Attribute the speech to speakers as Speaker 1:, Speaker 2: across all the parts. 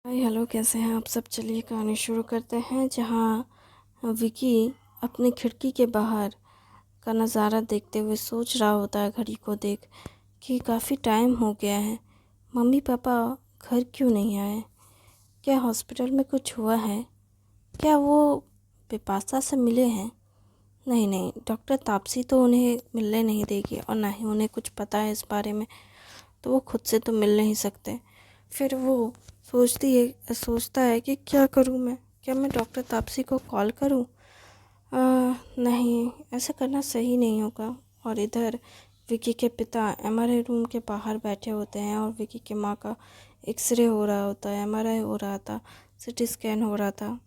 Speaker 1: Hi hello, कैसे हैं आप सब। चलिए कहानी शुरू करते हैं। जहाँ विकी अपनी खिड़की के बाहर का नज़ारा देखते हुए सोच रहा होता है घड़ी को देख कि काफ़ी टाइम हो गया है, मम्मी पापा घर क्यों नहीं आए। क्या हॉस्पिटल में कुछ हुआ है? क्या वो बिपाशा से मिले हैं? नहीं नहीं, डॉक्टर तापसी तो उन्हें मिलने नहीं देगी और ना ही उन्हें कुछ पता है इस बारे में, तो वो खुद से तो मिल नहीं सकते। फिर वो सोचता है कि क्या करूं मैं। क्या मैं डॉक्टर तापसी को कॉल करूं? नहीं, ऐसा करना सही नहीं होगा। और इधर विकी के पिता एमआरआई रूम के बाहर बैठे होते हैं और विकी के माँ का एक्सरे हो रहा होता है, एमआरआई हो रहा था, सीटी स्कैन हो रहा था।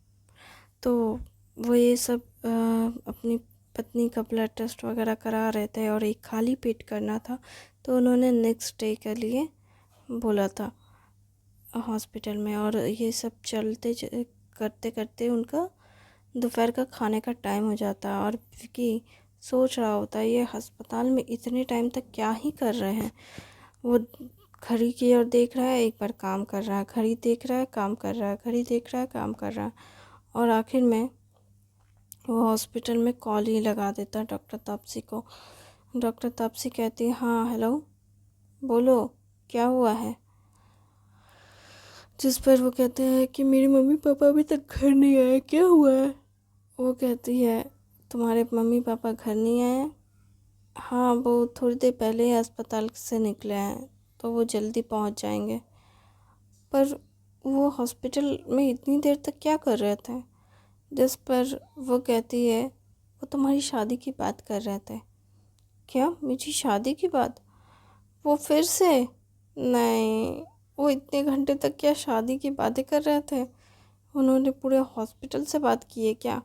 Speaker 1: तो वो ये सब अपनी पत्नी का ब्लड टेस्ट वगैरह करा रहे थे और एक खाली पेट करना था, तो उन्होंने नेक्स्ट डे के लिए बोला था हॉस्पिटल में। और ये सब करते करते उनका दोपहर का खाने का टाइम हो जाता है और विकी सोच रहा होता है ये अस्पताल में इतने टाइम तक क्या ही कर रहे हैं। वो घड़ी की ओर देख रहा है, एक बार काम कर रहा है, घड़ी देख रहा है, काम कर रहा है, घड़ी देख रहा है, काम कर रहा है, और आखिर में वो हॉस्पिटल में कॉल ही लगा देता है डॉक्टर तापसी को। डॉक्टर तापसी कहती है, हाँ हेलो, बोलो क्या हुआ है। जिस पर वो कहते हैं कि मेरे मम्मी पापा अभी तक घर नहीं आए, क्या हुआ है। वो कहती है, तुम्हारे मम्मी पापा घर नहीं आए? हाँ, वो थोड़ी देर पहले ही अस्पताल से निकले हैं, तो वो जल्दी पहुंच जाएंगे। पर वो हॉस्पिटल में इतनी देर तक क्या कर रहे थे। जिस पर वो कहती है, वो तुम्हारी शादी की बात कर रहे थे। क्या, मेरी शादी की बात? वो फिर से? नहीं, वो इतने घंटे तक क्या शादी की बातें कर रहे थे? उन्होंने पूरे हॉस्पिटल से बात की है क्या,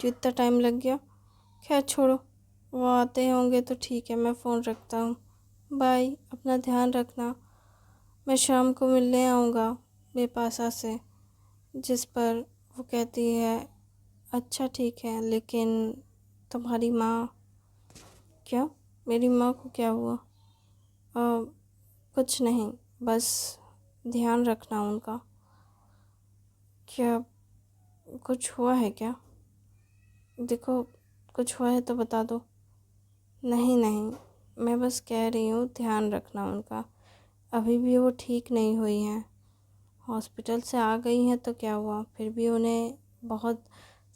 Speaker 1: जो इतना टाइम लग गया। खैर छोड़ो, वो आते होंगे तो ठीक है, मैं फ़ोन रखता हूँ। बाय, अपना ध्यान रखना। मैं शाम को मिलने आऊँगा बेपासा से। जिस पर वो कहती है, अच्छा ठीक है, लेकिन तुम्हारी माँ? क्या, मेरी माँ को क्या हुआ? कुछ नहीं, बस ध्यान रखना उनका। क्या कुछ हुआ है क्या? देखो, कुछ हुआ है तो बता दो। नहीं नहीं, मैं बस कह रही हूँ ध्यान रखना उनका। अभी भी वो ठीक नहीं हुई हैं। हॉस्पिटल से आ गई हैं तो क्या हुआ, फिर भी उन्हें बहुत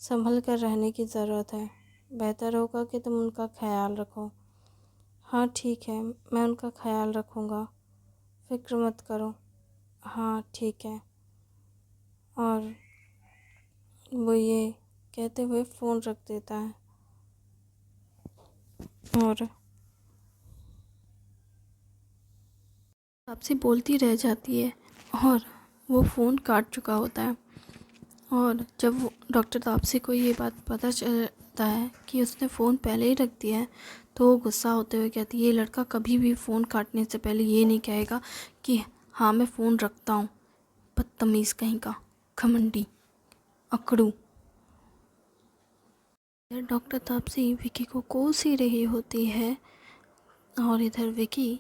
Speaker 1: संभल कर रहने की ज़रूरत है। बेहतर होगा कि तुम उनका ख्याल रखो। हाँ ठीक है, मैं उनका ख्याल रखूँगा, फिक्र मत करो। हाँ ठीक है। और वो ये कहते हुए फ़ोन रख देता है और तापसी बोलती रह जाती है और वो फ़ोन काट चुका होता है। और जब वो डॉक्टर तापसी को ये बात पता चलता है कि उसने फ़ोन पहले ही रख दिया है, तो वो गुस्सा होते हुए कहती है, ये लड़का कभी भी फ़ोन काटने से पहले ये नहीं कहेगा कि हाँ मैं फ़ोन रखता हूँ। बदतमीज़ कहीं का, घमंडी, अकड़ू। इधर डॉक्टर तापसी विकी को कोस ही रही होती है और इधर विकी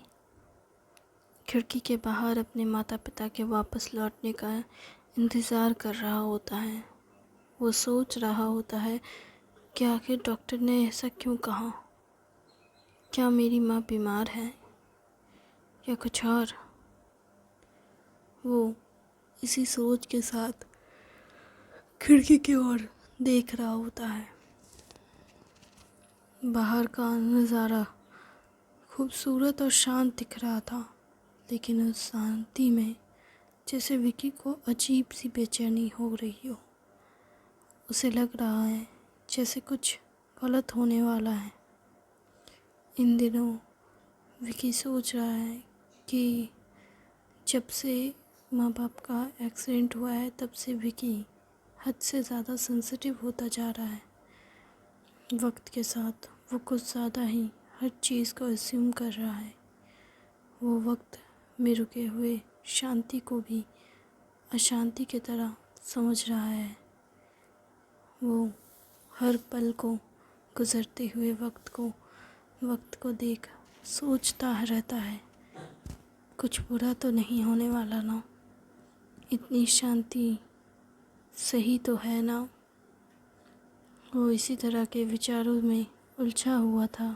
Speaker 1: खिड़की के बाहर अपने माता पिता के वापस लौटने का इंतज़ार कर रहा होता है। वो सोच रहा होता है कि आखिर डॉक्टर ने ऐसा क्यों कहा। क्या मेरी माँ बीमार है या कुछ और? वो इसी सोच के साथ खिड़की की ओर देख रहा होता है। बाहर का नज़ारा खूबसूरत और शांत दिख रहा था, लेकिन उस शांति में जैसे विकी को अजीब सी बेचैनी हो रही हो। उसे लग रहा है जैसे कुछ गलत होने वाला है। इन दिनों विकी सोच रहा है कि जब से माँ बाप का एक्सीडेंट हुआ है, तब से विकी हद से ज़्यादा सेंसिटिव होता जा रहा है। वक्त के साथ वो कुछ ज़्यादा ही हर चीज़ को अस्यूम कर रहा है। वो वक्त में रुके हुए शांति को भी अशांति की तरह समझ रहा है। वो हर पल को गुज़रते हुए वक्त को देख सोचता रहता है, कुछ बुरा तो नहीं होने वाला ना। इतनी शांति सही तो है ना। वो इसी तरह के विचारों में उलझा हुआ था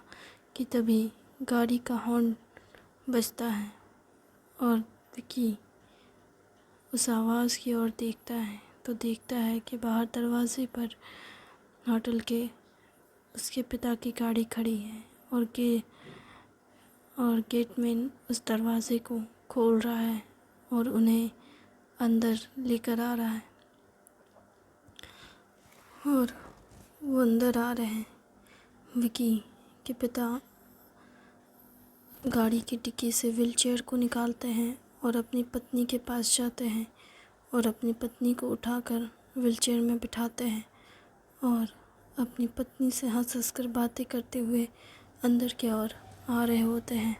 Speaker 1: कि तभी गाड़ी का हॉर्न बजता है और विकी उस आवाज़ की ओर देखता है तो देखता है कि बाहर दरवाजे पर होटल के उसके पिता की गाड़ी खड़ी है और गेटमैन उस दरवाजे को खोल रहा है और उन्हें अंदर लेकर आ रहा है और वो अंदर आ रहे हैं। विकी के पिता गाड़ी की डिक्की से व्हीलचेयर को निकालते हैं और अपनी पत्नी के पास जाते हैं और अपनी पत्नी को उठाकर व्हीलचेयर में बिठाते हैं और अपनी पत्नी से हंस कर बातें करते हुए अंदर की ओर आ रहे होते हैं।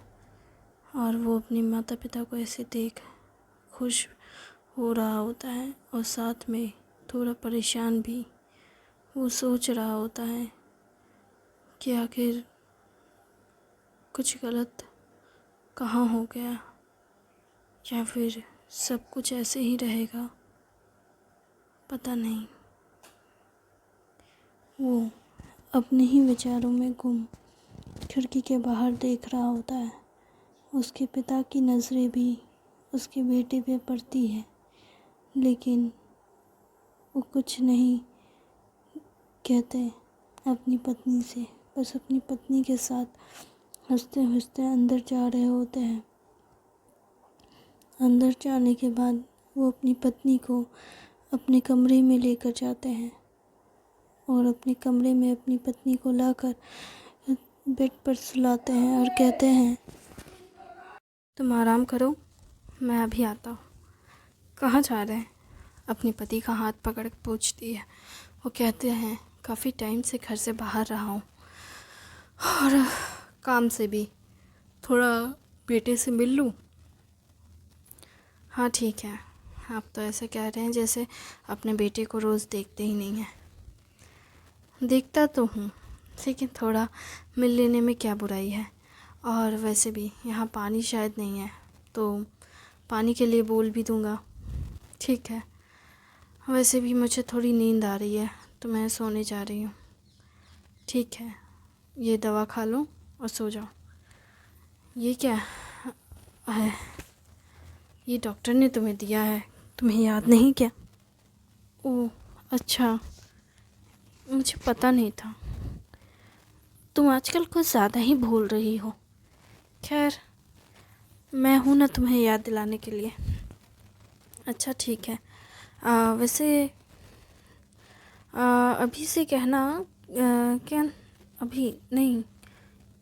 Speaker 1: और वो अपने माता पिता को ऐसे देख खुश हो रहा होता है और साथ में थोड़ा परेशान भी। वो सोच रहा होता है कि आखिर कुछ गलत कहाँ हो गया या फिर सब कुछ ऐसे ही रहेगा, पता नहीं। वो अपने ही विचारों में गुम खिड़की के बाहर देख रहा होता है। उसके पिता की नज़रें भी उसके बेटे पे पड़ती है, लेकिन वो कुछ नहीं कहते अपनी पत्नी से, बस अपनी पत्नी के साथ हंसते हंसते अंदर जा रहे होते हैं। अंदर जाने के बाद वो अपनी पत्नी को अपने कमरे में लेकर जाते हैं और अपने कमरे में अपनी पत्नी को लाकर बेड पर सुलाते हैं और कहते हैं, तुम आराम करो, मैं अभी आता हूँ। कहाँ जा रहे हैं? अपने पति का हाथ पकड़ के पूछती है। वो कहते हैं, काफ़ी टाइम से घर से बाहर रहा हूँ और काम से भी, थोड़ा बेटे से मिल लूँ। हाँ ठीक है, आप तो ऐसे कह रहे हैं जैसे अपने बेटे को रोज़ देखते ही नहीं हैं। देखता तो हूँ, लेकिन थोड़ा मिल लेने में क्या बुराई है। और वैसे भी यहाँ पानी शायद नहीं है, तो पानी के लिए बोल भी दूँगा। ठीक है, वैसे भी मुझे थोड़ी नींद आ रही है तो मैं सोने जा रही हूँ। ठीक है, ये दवा खा लो और सो जाओ। ये क्या है? ये डॉक्टर ने तुम्हें दिया है, तुम्हें याद नहीं क्या? ओह अच्छा, मुझे पता नहीं था। तुम आजकल कुछ ज़्यादा ही भूल रही हो। खैर, मैं हूँ ना तुम्हें याद दिलाने के लिए। अच्छा ठीक है, वैसे अभी से कहना, क्या अभी नहीं,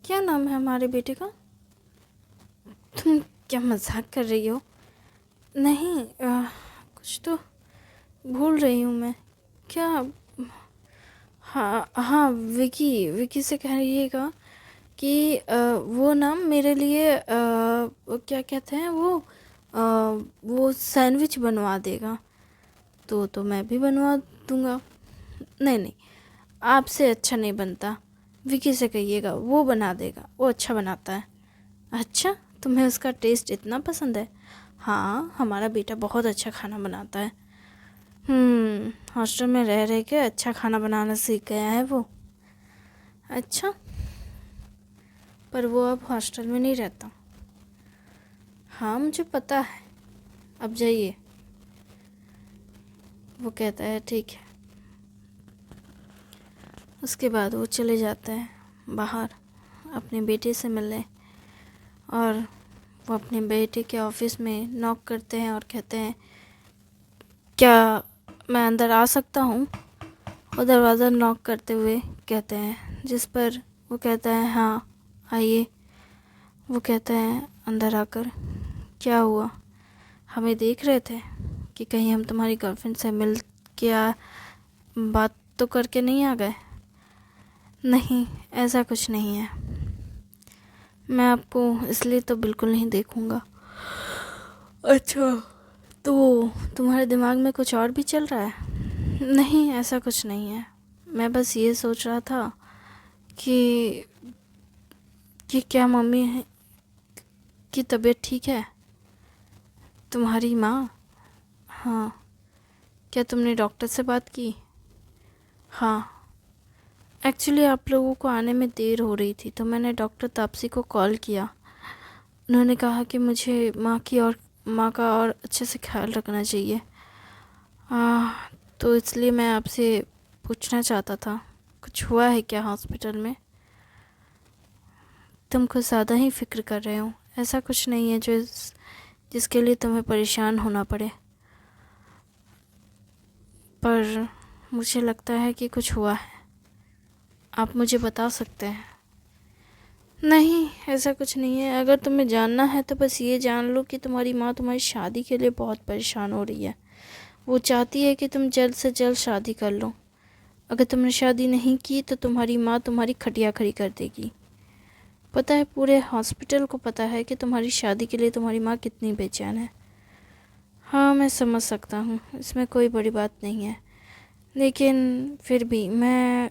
Speaker 1: क्या नाम है हमारे बेटे का? तुम क्या मजाक कर रही हो? नहीं, कुछ तो भूल रही हूँ मैं। क्या? हाँ हाँ, विकी से कहिएगा कि वो ना मेरे लिए क्या कहते हैं वो सैंडविच बनवा देगा। तो मैं भी बनवा दूँगा। नहीं, आपसे अच्छा नहीं बनता। विकी से कहिएगा, वो बना देगा, वो अच्छा बनाता है। अच्छा, तुम्हें उसका टेस्ट इतना पसंद है? हाँ, हमारा बेटा बहुत अच्छा खाना बनाता है। हॉस्टल में रह रह के अच्छा खाना बनाना सीख गया है वो। अच्छा, पर वो अब हॉस्टल में नहीं रहता। हाँ मुझे पता है, अब जाइए। वो कहता है ठीक है। उसके बाद वो चले जाते हैं बाहर अपने बेटे से मिलने और वो अपने बेटे के ऑफिस में नॉक करते हैं और कहते हैं, क्या मैं अंदर आ सकता हूँ? वो दरवाज़ा नॉक करते हुए कहते हैं, जिस पर वो कहता है हाँ आइए। वो कहते हैं अंदर आकर, क्या हुआ, हमें देख रहे थे कि कहीं हम तुम्हारी गर्लफ्रेंड से मिल के बात तो करके नहीं आ गए? नहीं, ऐसा कुछ नहीं है, मैं आपको इसलिए तो बिल्कुल नहीं देखूँगा। अच्छा, तो तुम्हारे दिमाग में कुछ और भी चल रहा है? नहीं, ऐसा कुछ नहीं है, मैं बस ये सोच रहा था कि क्या मम्मी की तबीयत ठीक है? तुम्हारी माँ? हाँ, क्या तुमने डॉक्टर से बात की? हाँ, एक्चुअली आप लोगों को आने में देर हो रही थी तो मैंने डॉक्टर तापसी को कॉल किया। उन्होंने कहा कि मुझे माँ का और अच्छे से ख्याल रखना चाहिए। तो इसलिए मैं आपसे पूछना चाहता था, कुछ हुआ है क्या हॉस्पिटल में? तुम कुछ ज़्यादा ही फिक्र कर रहे हो। ऐसा कुछ नहीं है जिसके लिए तुम्हें परेशान होना पड़े, पर मुझे लगता है कि कुछ हुआ है। आप मुझे बता सकते हैं? नहीं, ऐसा कुछ नहीं है। अगर तुम्हें जानना है तो बस ये जान लो कि तुम्हारी माँ तुम्हारी शादी के लिए बहुत परेशान हो रही है। वो चाहती है कि तुम जल्द से जल्द शादी कर लो। अगर तुमने शादी नहीं की तो तुम्हारी माँ तुम्हारी खटिया खड़ी कर देगी। पता है, पूरे हॉस्पिटल को पता है कि तुम्हारी शादी के लिए तुम्हारी माँ कितनी बेचैन है। हाँ, मैं समझ सकता हूँ, इसमें कोई बड़ी बात नहीं है, लेकिन फिर भी मैं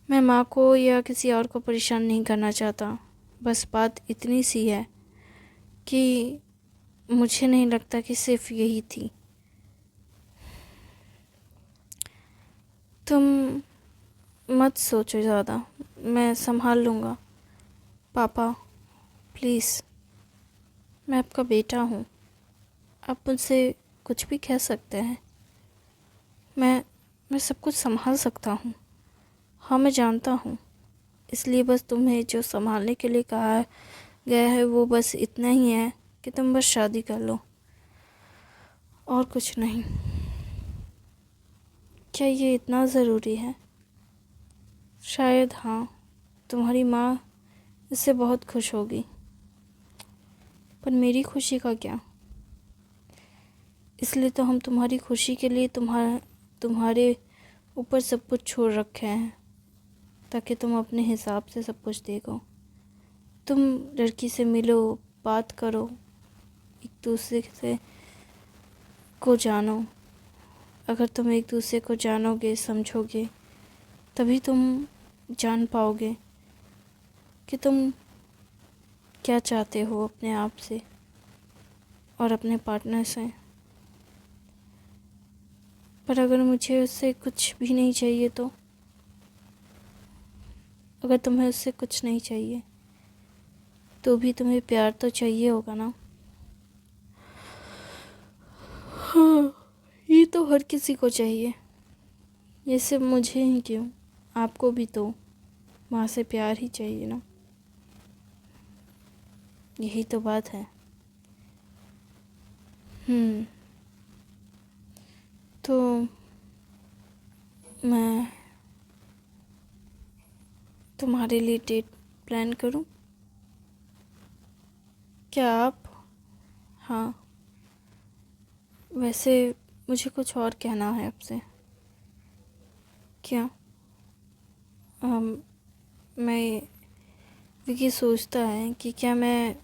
Speaker 1: माँ को या किसी और को परेशान नहीं करना चाहता। बस बात इतनी सी है कि मुझे नहीं लगता कि सिर्फ यही थी। तुम मत सोचो ज़्यादा, मैं संभाल लूँगा। पापा प्लीज़, मैं आपका बेटा हूँ, आप मुझसे कुछ भी कह सकते हैं। मैं सब कुछ संभाल सकता हूँ। हाँ, मैं जानता हूँ, इसलिए बस तुम्हें जो संभालने के लिए कहा गया है वो बस इतना ही है कि तुम बस शादी कर लो, और कुछ नहीं। क्या ये इतना ज़रूरी है? शायद हाँ, तुम्हारी माँ इससे बहुत खुश होगी, पर मेरी खुशी का क्या? इसलिए तो हम तुम्हारी खुशी के लिए तुम्हारे ऊपर सब कुछ छोड़ रखे हैं, ताकि तुम अपने हिसाब से सब कुछ देखो। तुम लड़की से मिलो, बात करो, एक दूसरे से को जानो। अगर तुम एक दूसरे को जानोगे, समझोगे, तभी तुम जान पाओगे कि तुम क्या चाहते हो अपने आप से और अपने पार्टनर से। पर अगर मुझे उससे कुछ भी नहीं चाहिए तो? अगर तुम्हें उससे कुछ नहीं चाहिए तो भी तुम्हें प्यार तो चाहिए होगा ना? हाँ, ये तो हर किसी को चाहिए। ये सिर्फ मुझे ही क्यों, आपको भी तो माँ से प्यार ही चाहिए ना। यही तो बात है। तो मैं तुम्हारे लिए डेट प्लान करूं? क्या आप? हाँ, वैसे मुझे कुछ और कहना है आपसे। क्या? मैं विकी सोचता है कि क्या मैं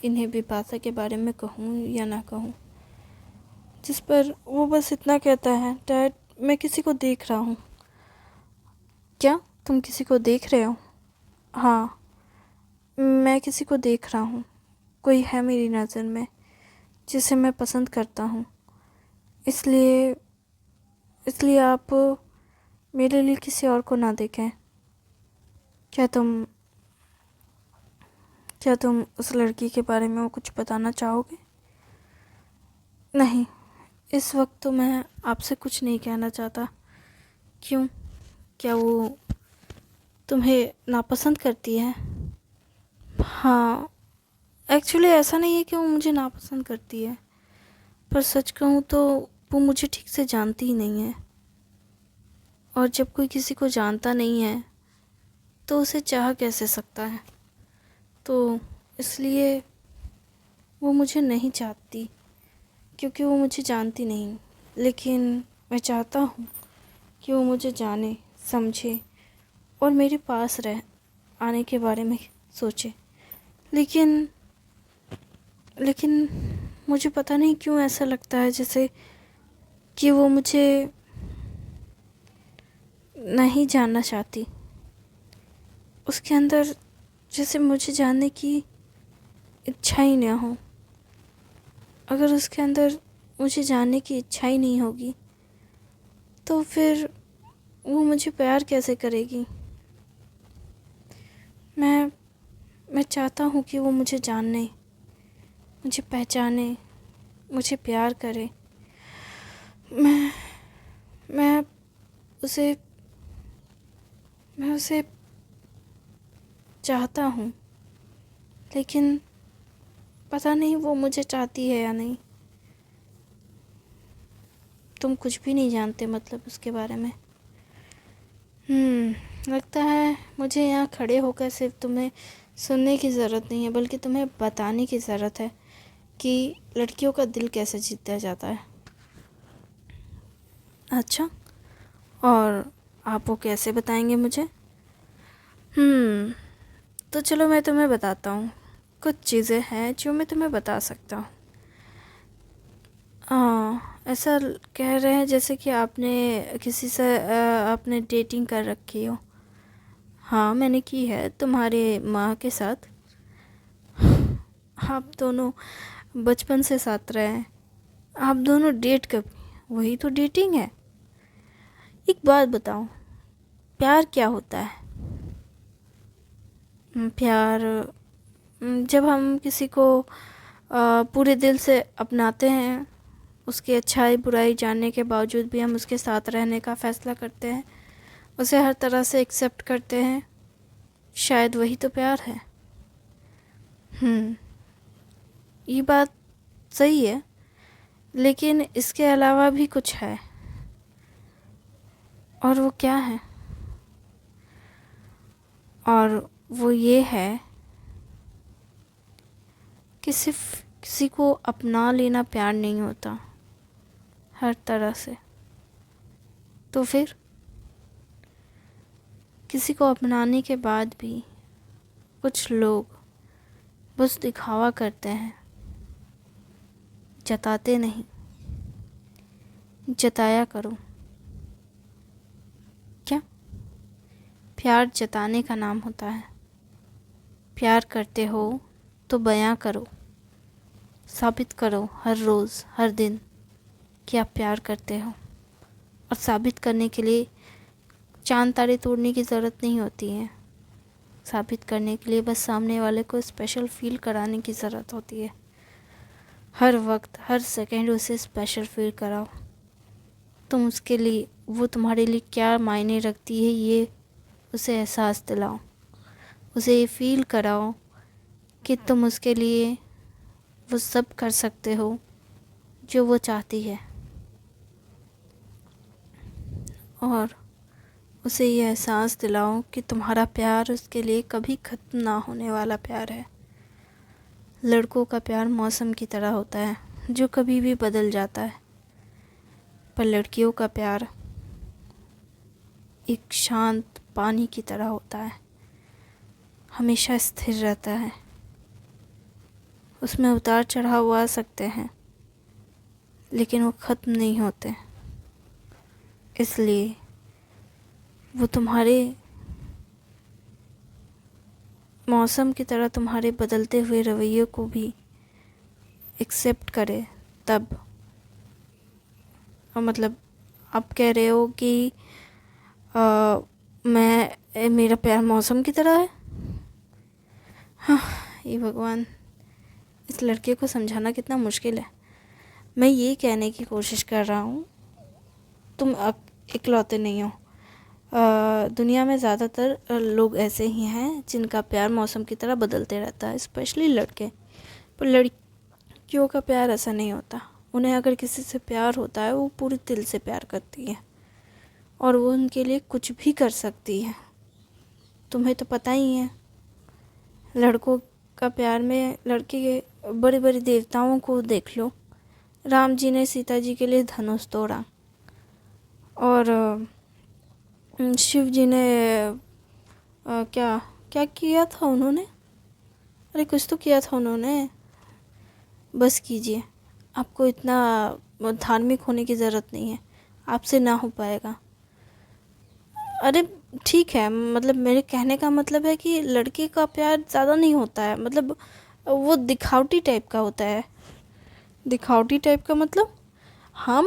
Speaker 1: इन्हें बिपाशा के बारे में कहूँ या ना कहूँ, जिस पर वो बस इतना कहता है, डैड मैं किसी को देख रहा हूँ। क्या तुम किसी को देख रहे हो? हाँ, मैं किसी को देख रहा हूँ। कोई है मेरी नज़र में जिसे मैं पसंद करता हूँ। इसलिए इसलिए आप मेरे लिए किसी और को ना देखें। क्या तुम उस लड़की के बारे में वो कुछ बताना चाहोगे? नहीं, इस वक्त तो मैं आपसे कुछ नहीं कहना चाहता। क्यों? क्या वो तुम्हें नापसंद करती है? हाँ, एक्चुअली ऐसा नहीं है कि वो मुझे नापसंद करती है, पर सच कहूँ तो वो मुझे ठीक से जानती ही नहीं है। और जब कोई किसी को जानता नहीं है तो उसे चाह कैसे सकता है? तो इसलिए वो मुझे नहीं चाहती, क्योंकि वो मुझे जानती नहीं। लेकिन मैं चाहता हूँ कि वो मुझे जाने, समझे और मेरे पास आने के बारे में सोचे। लेकिन लेकिन मुझे पता नहीं क्यों ऐसा लगता है जैसे कि वो मुझे नहीं जानना चाहती। उसके अंदर जैसे मुझे जानने की इच्छा ही ना हो। अगर उसके अंदर मुझे जानने की इच्छा ही नहीं होगी तो फिर वो मुझे प्यार कैसे करेगी। मैं चाहता हूँ कि वो मुझे जाने, मुझे पहचाने, मुझे प्यार करे। मैं मैं उसे मैं उसे चाहता हूँ, लेकिन पता नहीं वो मुझे चाहती है या नहीं। तुम कुछ भी नहीं जानते मतलब उसके बारे में। लगता है मुझे यहाँ खड़े होकर सिर्फ तुम्हें सुनने की ज़रूरत नहीं है, बल्कि तुम्हें बताने की ज़रूरत है कि लड़कियों का दिल कैसे जीता जाता है। अच्छा, और आप वो कैसे बताएंगे मुझे? तो चलो मैं तुम्हें बताता हूँ। कुछ चीज़ें हैं जो मैं तुम्हें बता सकता हूँ। ऐसा कह रहे हैं जैसे कि आपने किसी से आपने डेटिंग कर रखी हो। हाँ, मैंने की है तुम्हारे माँ के साथ। आप दोनों बचपन से साथ रहे हैं, आप दोनों डेट कर, वही तो डेटिंग है। एक बात बताओ, प्यार क्या होता है? प्यार जब हम किसी को पूरे दिल से अपनाते हैं, उसकी अच्छाई बुराई जानने के बावजूद भी हम उसके साथ रहने का फ़ैसला करते हैं, उसे हर तरह से एक्सेप्ट करते हैं, शायद वही तो प्यार है। ये बात सही है, लेकिन इसके अलावा भी कुछ है। और वो क्या है? और वो ये है कि सिर्फ किसी को अपना लेना प्यार नहीं होता हर तरह से। तो फिर किसी को अपनाने के बाद भी कुछ लोग बस दिखावा करते हैं, जताते नहीं। जताया करो। क्या? प्यार जताने का नाम होता है। प्यार करते हो तो बयां करो, साबित करो हर रोज़ हर दिन कि आप प्यार करते हो। और साबित करने के लिए चांद तारे तोड़ने की ज़रूरत नहीं होती है। साबित करने के लिए बस सामने वाले को स्पेशल फील कराने की ज़रूरत होती है। हर वक्त हर सेकंड उसे स्पेशल फील कराओ। तुम उसके लिए, वो तुम्हारे लिए क्या मायने रखती है, ये उसे एहसास दिलाओ। उसे ये फील कराओ कि तुम उसके लिए वो सब कर सकते हो जो वो चाहती है। और उसे ये एहसास दिलाओ कि तुम्हारा प्यार उसके लिए कभी ख़त्म ना होने वाला प्यार है। लड़कों का प्यार मौसम की तरह होता है जो कभी भी बदल जाता है, पर लड़कियों का प्यार एक शांत पानी की तरह होता है, हमेशा स्थिर रहता है। उसमें उतार चढ़ाव आ सकते हैं, लेकिन वो ख़त्म नहीं होते। इसलिए वो तुम्हारे मौसम की तरह तुम्हारे बदलते हुए रवैये को भी एक्सेप्ट करे तब। मतलब आप कह रहे हो कि मेरा प्यार मौसम की तरह है। हाँ, ये भगवान, इस लड़के को समझाना कितना मुश्किल है। मैं ये कहने की कोशिश कर रहा हूँ, तुम इकलौते नहीं हो। दुनिया में ज़्यादातर लोग ऐसे ही हैं जिनका प्यार मौसम की तरह बदलते रहता है, स्पेशली लड़के। पर लड़कियों का प्यार ऐसा नहीं होता। उन्हें अगर किसी से प्यार होता है, वो पूरे दिल से प्यार करती है और वो उनके लिए कुछ भी कर सकती है। तुम्हें तो पता ही है, लड़कों का प्यार में लड़के के बड़े बड़े देवताओं को देख लो। राम जी ने सीता जी के लिए धनुष तोड़ा, और शिव जी ने क्या क्या किया था उन्होंने? अरे कुछ तो किया था उन्होंने। बस कीजिए, आपको इतना धार्मिक होने की ज़रूरत नहीं है, आपसे ना हो पाएगा। अरे ठीक है, मतलब मेरे कहने का मतलब है कि लड़के का प्यार ज़्यादा नहीं होता है, मतलब वो दिखावटी टाइप का होता है। दिखावटी टाइप का मतलब हाँ